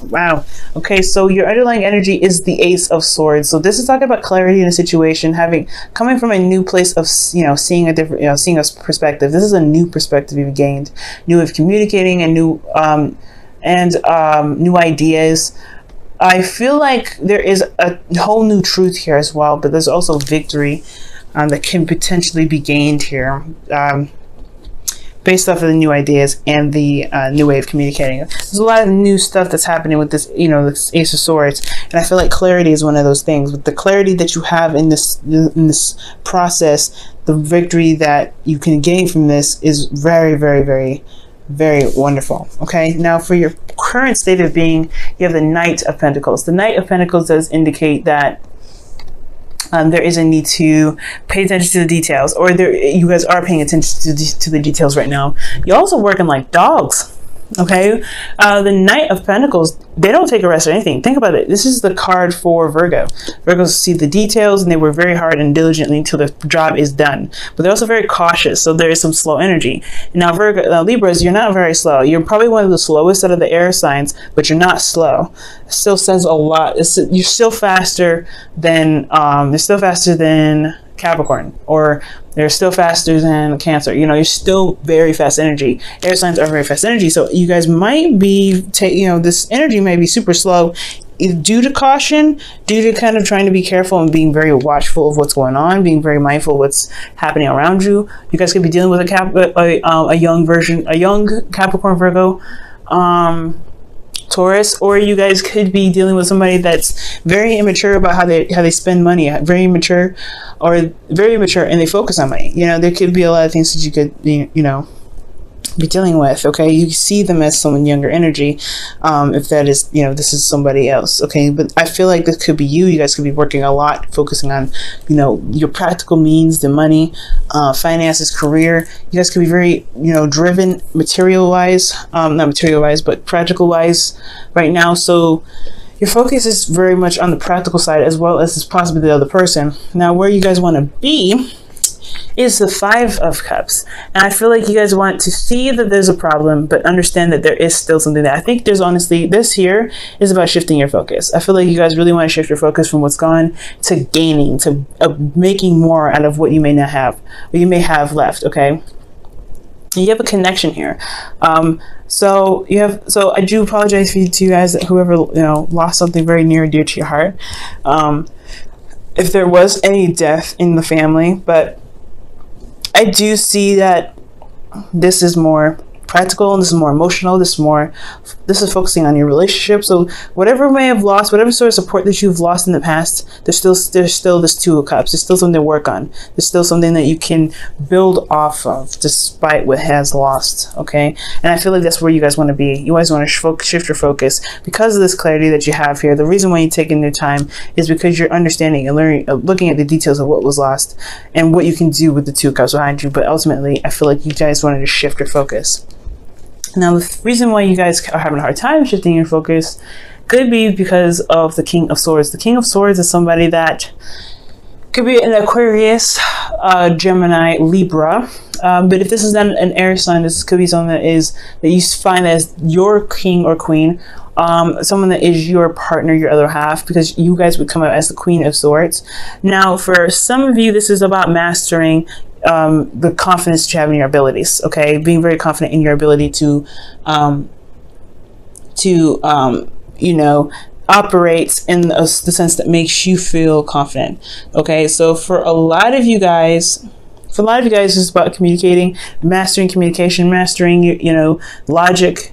Wow. Okay, so your underlying energy is the Ace of Swords. So this is talking about clarity in a situation, coming from a new place of, seeing a different, seeing a perspective. This is a new perspective you've gained, new way of communicating, and new ideas. I feel like there is a whole new truth here as well, but there's also victory that can potentially be gained here. Based off of the new ideas and the new way of communicating. There's a lot of new stuff that's happening with this, this Ace of Swords, and I feel like clarity is one of those things. With the clarity that you have in this process, the victory that you can gain from this is very, very, very, very wonderful. Okay, now for your current state of being, you have the Knight of Pentacles. The Knight of Pentacles does indicate that there is a need to pay attention to the details, or you guys are paying attention to the details right now. You're also working like dogs. Okay, the Knight of Pentacles, they don't take a rest or anything. Think about it. This is the card for Virgo. Virgos see the details and they work very hard and diligently until the job is done. But they're also very cautious, so there is some slow energy. Now, Libras, you're not very slow. You're probably one of the slowest out of the air signs, but you're not slow. It still says a lot. You're still faster than Capricorn, or they're still faster than Cancer. You're still very fast energy. Air signs are very fast energy, so you guys might be this energy may be super slow due to caution, due to kind of trying to be careful and being very watchful of what's going on, being very mindful of what's happening around you. You guys could be dealing with a young Capricorn, Virgo, Taurus, or you guys could be dealing with somebody that's very immature about how they spend money, very immature, and they focus on money. There could be a lot of things that you could be dealing with. Okay, you see them as someone younger energy, if that is this is somebody else. Okay, but I feel like this could be you guys could be working a lot, focusing on your practical means, the money, finances, career. You guys could be very driven material wise, not material wise but practical wise right now. So your focus is very much on the practical side, as well as possibly the other person. Now, where you guys want to be is the Five of Cups, and I feel like you guys want to see that there's a problem, but understand that there is still something that I think there's honestly. This here is about shifting your focus. I feel like you guys really want to shift your focus from what's gone to gaining, to making more out of what you may not have, what you may have left. Okay, you have a connection here. So I do apologize to you guys, whoever lost something very near and dear to your heart. If there was any death in the family, but I do see that this is more practical, and this is more emotional, this is focusing on your relationship. So whatever may have lost, whatever sort of support that you've lost in the past, there's still this Two of Cups. There's still something to work on. There's still something that you can build off of despite what has lost. Okay, and I feel like that's where you guys want to be. You guys want to shift your focus because of this clarity that you have here. The reason why you're taking your time is because you're understanding and learning, looking at the details of what was lost and what you can do with the Two of Cups behind you. But ultimately, I feel like you guys wanted to shift your focus. Now, the reason why you guys are having a hard time shifting your focus could be because of the King of Swords. The King of Swords is somebody that could be an Aquarius, Gemini, Libra. But if this is not an air sign, this could be someone that you find as your king or queen, someone that is your partner, your other half, because you guys would come out as the Queen of Swords. Now, for some of you, this is about mastering the confidence that you have in your abilities. Okay, being very confident in your ability to operate in the sense that makes you feel confident. Okay, so for a lot of you guys, it's about communicating, mastering communication, mastering logic,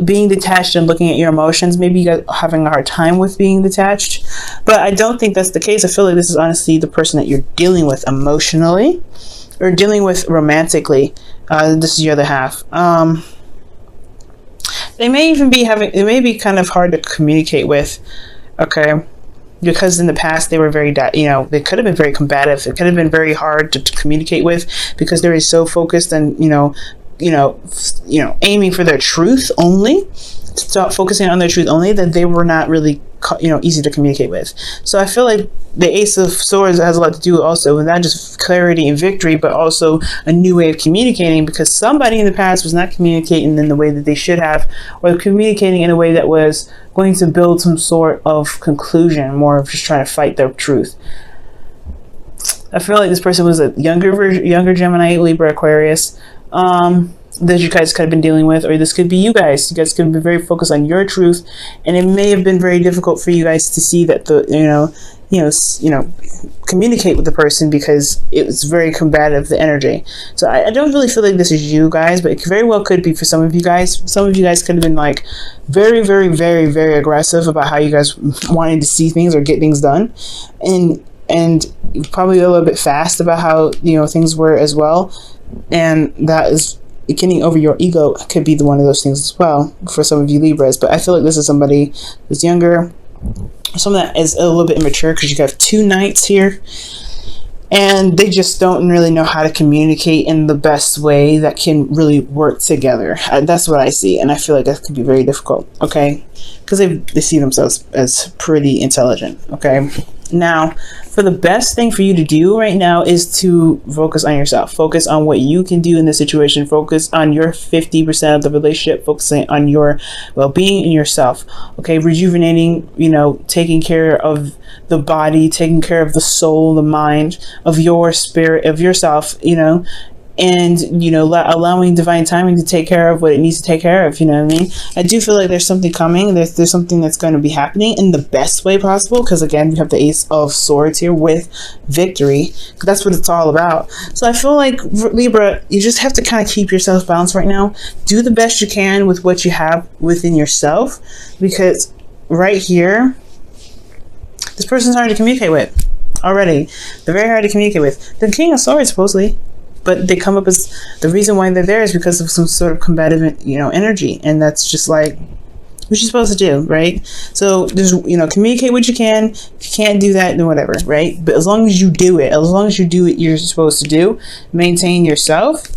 being detached and looking at your emotions. Maybe you guys are having a hard time with being detached, but I don't think that's the case. I feel like this is honestly the person that you're dealing with emotionally or dealing with romantically. This is your other half. They may be kind of hard to communicate with. Okay, because in the past they were very they could have been very combative. It could have been very hard to communicate with because they were so focused on aiming for their truth only, stop focusing on their truth only, that they were not really, easy to communicate with. So I feel like the Ace of Swords has a lot to do also with not just clarity and victory, but also a new way of communicating, because somebody in the past was not communicating in the way that they should have, or communicating in a way that was going to build some sort of conclusion, more of just trying to fight their truth. I feel like this person was a younger Gemini, Libra, Aquarius, that you guys could have been dealing with, or this could be you guys. You guys could have been very focused on your truth, and it may have been very difficult for you guys to see that communicate with the person, because it was very combative, the energy. So I don't really feel like this is you guys, but it very well could be for some of you guys. Some of you guys could have been like very, very, very, very aggressive about how you guys wanted to see things or get things done, and probably a little bit fast about how things were as well, and that is getting over your ego could be one of those things as well for some of you Libras. But I feel like this is somebody who's younger, someone that is a little bit immature, because you have two knights here, and they just don't really know how to communicate in the best way that can really work together. That's what I see, and I feel like that could be very difficult, okay, because they see themselves as pretty intelligent. Okay, now for the best thing for you to do right now is to focus on yourself. Focus on what you can do in this situation. Focus on your 50% of the relationship. Focusing on your well-being and yourself. Okay, rejuvenating, taking care of the body, taking care of the soul, the mind, of your spirit, of yourself, and allowing divine timing to take care of what it needs to take care of. You know what I mean? I do feel like there's something coming. There's something that's going to be happening in the best way possible, because again, we have the Ace of Swords here with victory. That's what it's all about. So I feel like Libra, you just have to kind of keep yourself balanced right now. Do the best you can with what you have within yourself, because right here, this person's hard to communicate with already. They're very hard to communicate with. The King of Swords, supposedly. But they come up as the reason why they're there is because of some sort of combative, energy. And that's just like what you're supposed to do, right? So just, communicate what you can. If you can't do that, then whatever, right? But as long as you do it, you're supposed to do, maintain yourself,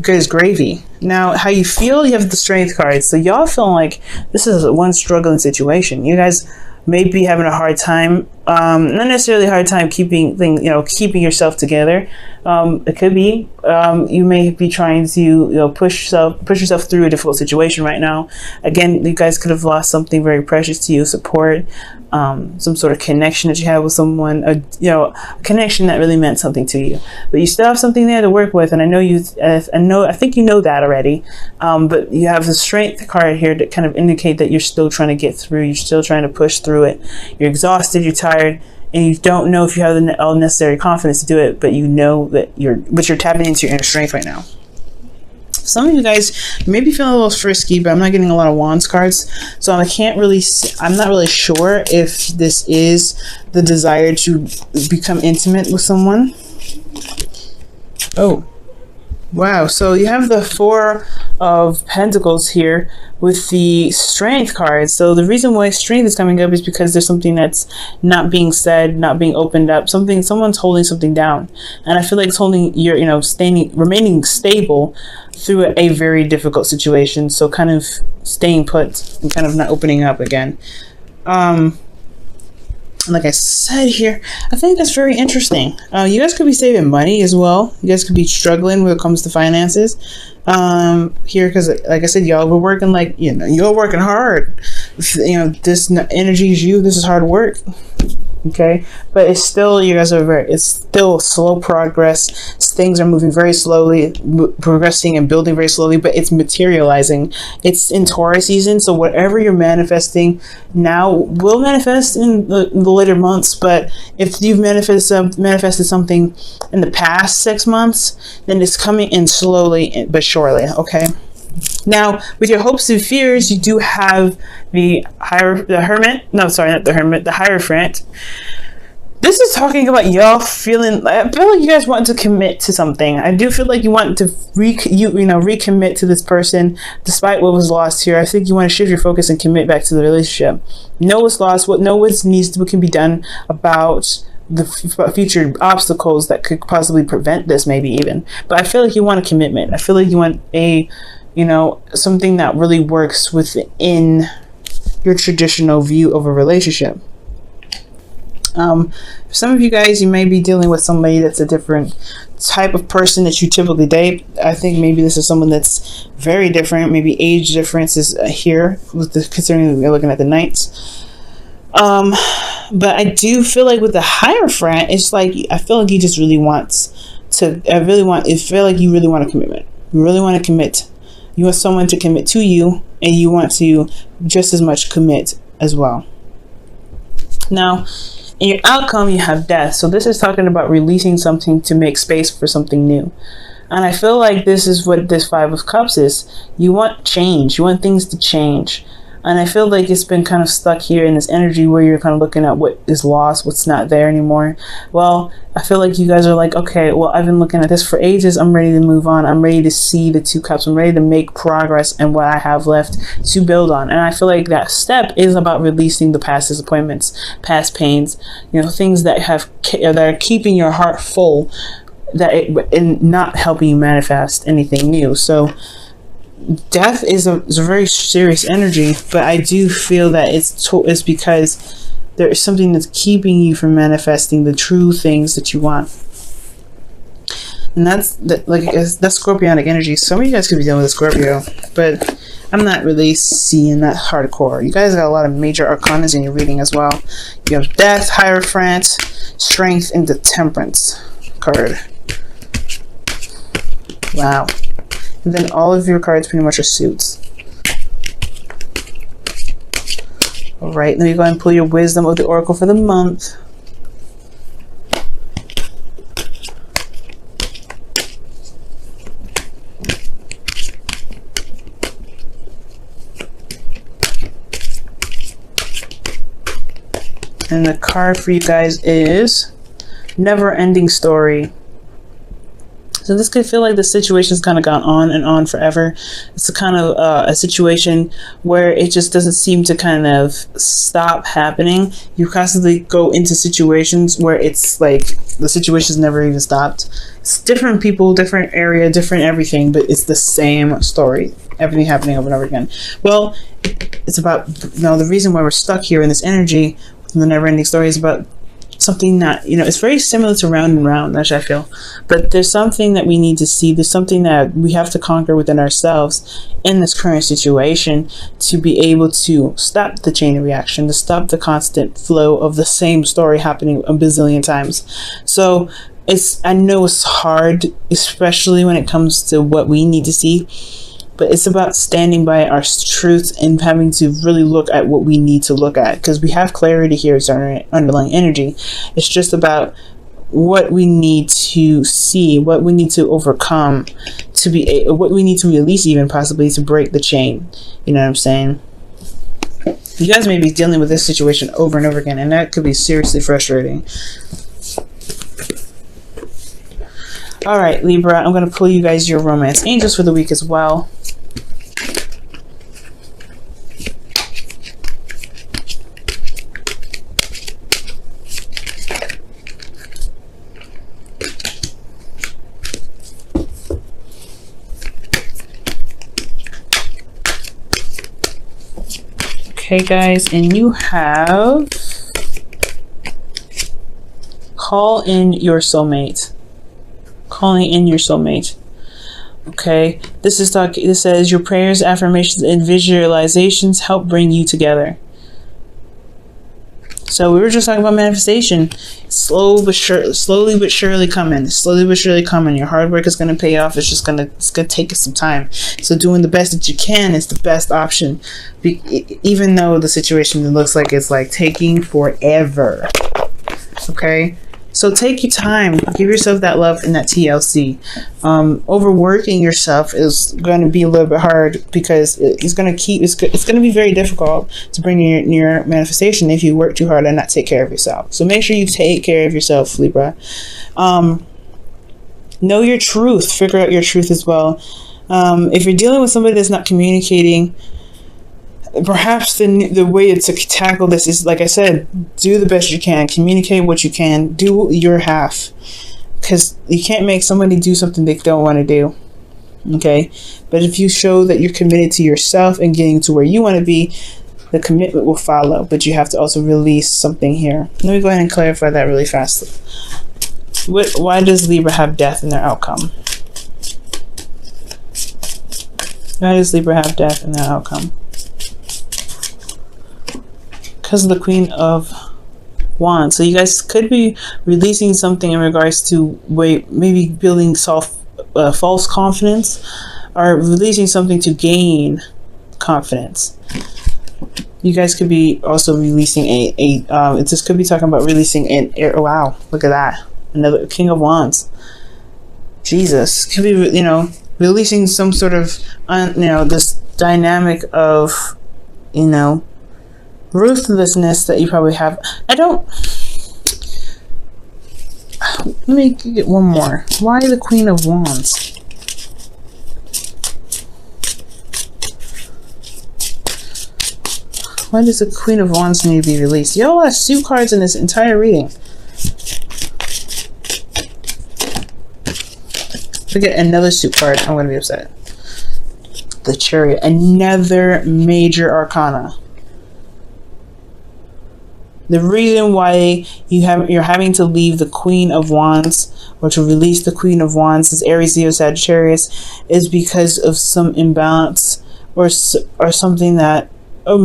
good as gravy. Now, how you feel, you have the Strength card. So y'all feeling like this is one struggling situation. You guys may be having a hard time, not necessarily a hard time keeping yourself together. It could be you may be trying to push yourself through a difficult situation right now. Again, you guys could have lost something very precious to you, support, some sort of connection that you had with someone, a connection that really meant something to you. But you still have something there to work with, and I think you know that already. But you have the Strength card here to kind of indicate that you're still trying to get through. You're still trying to push through it. You're exhausted. You're tired. And you don't know if you have all necessary confidence to do it, but you know that you're tapping into your inner strength right now. Some of you guys may be feeling a little frisky, but I'm not getting a lot of Wands cards, so I'm not really sure if this is the desire to become intimate with someone. Oh, wow. So you have the Four of Pentacles here with the Strength card. So the reason why Strength is coming up is because there's something that's not being said, not being opened up. Someone's holding something down, and I feel like it's holding your, remaining stable through a very difficult situation. So kind of staying put and kind of not opening up again. Like I said here, I think that's very interesting. You guys could be saving money as well. You guys could be struggling when it comes to finances here, because like I said, y'all were working you're working hard. This energy is you. This is hard work. Okay, but it's still, you guys it's still slow progress. Things are moving very slowly, progressing and building very slowly, but it's materializing. It's in Taurus season, so whatever you're manifesting now will manifest in the later months. But if you've manifested something in the past 6 months, then it's coming in slowly but surely. Okay. Now, with your hopes and fears, you do have the Hermit. No, sorry, not the Hermit. The Hierophant. This is talking about y'all feeling. I feel like you guys want to commit to something. I do feel like you want to recommit to this person despite what was lost here. I think you want to shift your focus and commit back to the relationship. Know what's lost. What can be done about the future obstacles that could possibly prevent this, maybe even. But I feel like you want a commitment. I feel like you want a you know, something that really works within your traditional view of a relationship. Some of you guys, you may be dealing with somebody that's a different type of person that you typically date. I think maybe this is someone that's very different. Maybe age difference is here with the, considering we're looking at the Knights. But I do feel like with the Hierophant, it's like I feel like he just really wants to. I feel like you really want a commitment. You really want to commit. You want someone to commit to you, and you want to just as much commit as well. Now, in your outcome, you have death. So this is talking about releasing something to make space for something new. And I feel like this is what this Five of Cups is. You want change. You want things to change. And I feel like it's been kind of stuck here in this energy where you're kind of looking at what is lost, what's not there anymore. Well, I feel like you guys are like, okay, well, I've been looking at this for ages. I'm ready to move on. I'm ready to see the Two Cups. I'm ready to make progress and what I have left to build on. And I feel like that step is about releasing the past disappointments, past pains, you know, things that are keeping your heart full, and not helping you manifest anything new. So death is a very serious energy, but I do feel that it's because there is something that's keeping you from manifesting the true things that you want. And that's Scorpionic energy. Some of you guys could be dealing with a Scorpio, but I'm not really seeing that hardcore. You guys got a lot of major arcanas in your reading as well. You have Death, Hierophant, Strength, and the Temperance card. Wow. And then all of your cards pretty much are suits. Alright, let me go ahead and pull your Wisdom of the Oracle for the month. And the card for you guys is Never Ending Story. So this could feel like the situation's kind of gone on and on forever. It's a kind of a situation where it just doesn't seem to kind of stop happening. You constantly go into situations where it's like the situation's never even stopped. It's different people, different area, different everything, but it's the same story. Everything happening over and over again. Well, it's about, you know, the reason why we're stuck here in this energy, the never-ending story, is about something that, you know, it's very similar to Round and Round, that's what I feel. But there's something that we need to see. There's something that we have to conquer within ourselves in this current situation to be able to stop the chain of reaction, to stop the constant flow of the same story happening a bazillion times. So I know it's hard, especially when it comes to what we need to see. But it's about standing by our truth and having to really look at what we need to look at, because we have clarity here as our underlying energy. It's just about what we need to see, what we need to overcome, what we need to release, even possibly to break the chain. You know what I'm saying? You guys may be dealing with this situation over and over again, and that could be seriously frustrating. All right, Libra, I'm going to pull you guys your romance angels for the week as well. Okay, guys, and you have call in your soulmate. Calling in your soulmate. Okay, this says your prayers, affirmations, and visualizations help bring you together. So we were just talking about manifestation. Slowly but surely coming. Slowly but surely coming. Your hard work is going to pay off. It's gonna take us some time. So doing the best that you can is the best option. Even though the situation looks like it's like taking forever. Okay? So take your time, give yourself that love and that TLC. Overworking yourself is going to be a little bit hard, because it's going to be very difficult to bring your manifestation if you work too hard and not take care of yourself. So make sure you take care of yourself, Libra. Know your truth. Figure out your truth as well. If you're dealing with somebody that's not communicating, perhaps the way to tackle this is, like I said, do the best you can, communicate what you can, do your half, because you can't make somebody do something they don't want to do. Okay, but if you show that you're committed to yourself and getting to where you want to be, the commitment will follow. But you have to also release something here. Let me go ahead and clarify that really fast. Why does Libra have death in their outcome? Why does Libra have death in their outcome? Because of the Queen of Wands. So you guys could be releasing something in regards to maybe building false confidence, or releasing something to gain confidence. You guys could be also releasing this could be talking about releasing oh wow, look at that, another King of Wands. Jesus, could be, you know, releasing some sort of this dynamic of, you know, ruthlessness that you probably have. Let me get one more. Why the Queen of Wands? Why does the Queen of Wands need to be released? You have a lot of suit cards in this entire reading. If I get another suit card, I'm going to be upset. The Chariot. Another major arcana. The reason why you're having to leave the Queen of Wands, or to release the Queen of Wands, as Aries, Leo, Sagittarius, is because of some imbalance or something that, or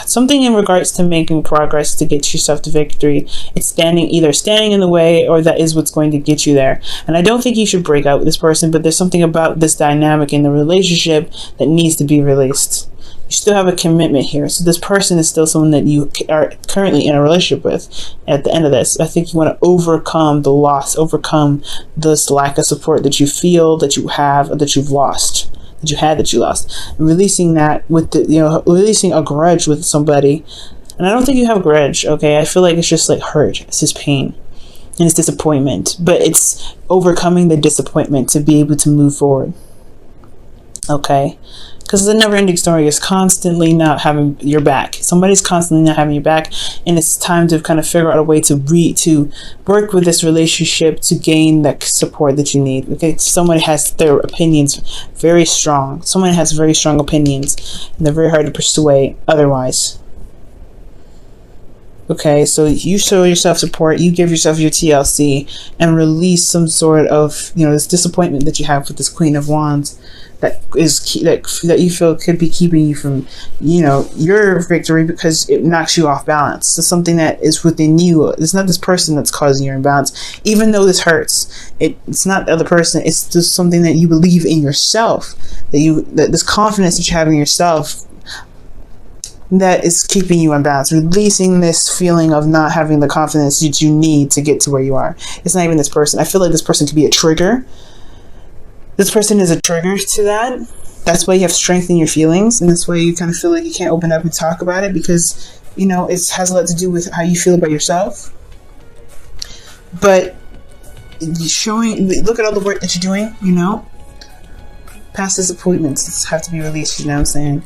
something in regards to making progress to get yourself to victory. It's either standing in the way, or that is what's going to get you there. And I don't think you should break out with this person, but there's something about this dynamic in the relationship that needs to be released. You still have a commitment here. So this person is still someone that you are currently in a relationship with. At the end of this, I think you want to overcome the loss, overcome this lack of support that you feel that you have, or that you've lost, that you lost. And releasing that with releasing a grudge with somebody. And I don't think you have a grudge, okay? I feel like it's just like hurt. It's just pain. And it's disappointment. But it's overcoming the disappointment to be able to move forward. Okay? Because the never-ending story is constantly not having your back. Somebody's constantly not having your back, and it's time to kind of figure out a way to work with this relationship to gain that support that you need. Okay, someone has their opinions very strong. Someone has very strong opinions, and they're very hard to persuade otherwise. Okay, so you show yourself support, you give yourself your TLC, and release some sort of, this disappointment that you have with this Queen of Wands that you feel could be keeping you from, your victory, because it knocks you off balance. It's something that is within you. It's not this person that's causing your imbalance. Even though this hurts, it's not the other person. It's just something that you believe in yourself, that this confidence that you have in yourself, that is keeping you unbalanced, releasing this feeling of not having the confidence that you need to get to where you are. It's not even this person. I feel like this person could be a trigger. This person is a trigger to that. That's why you have strength in your feelings, and that's why you kind of feel like you can't open up and talk about it, because, it has a lot to do with how you feel about yourself. But look at all the work that you're doing, past disappointments have to be released, you know what I'm saying?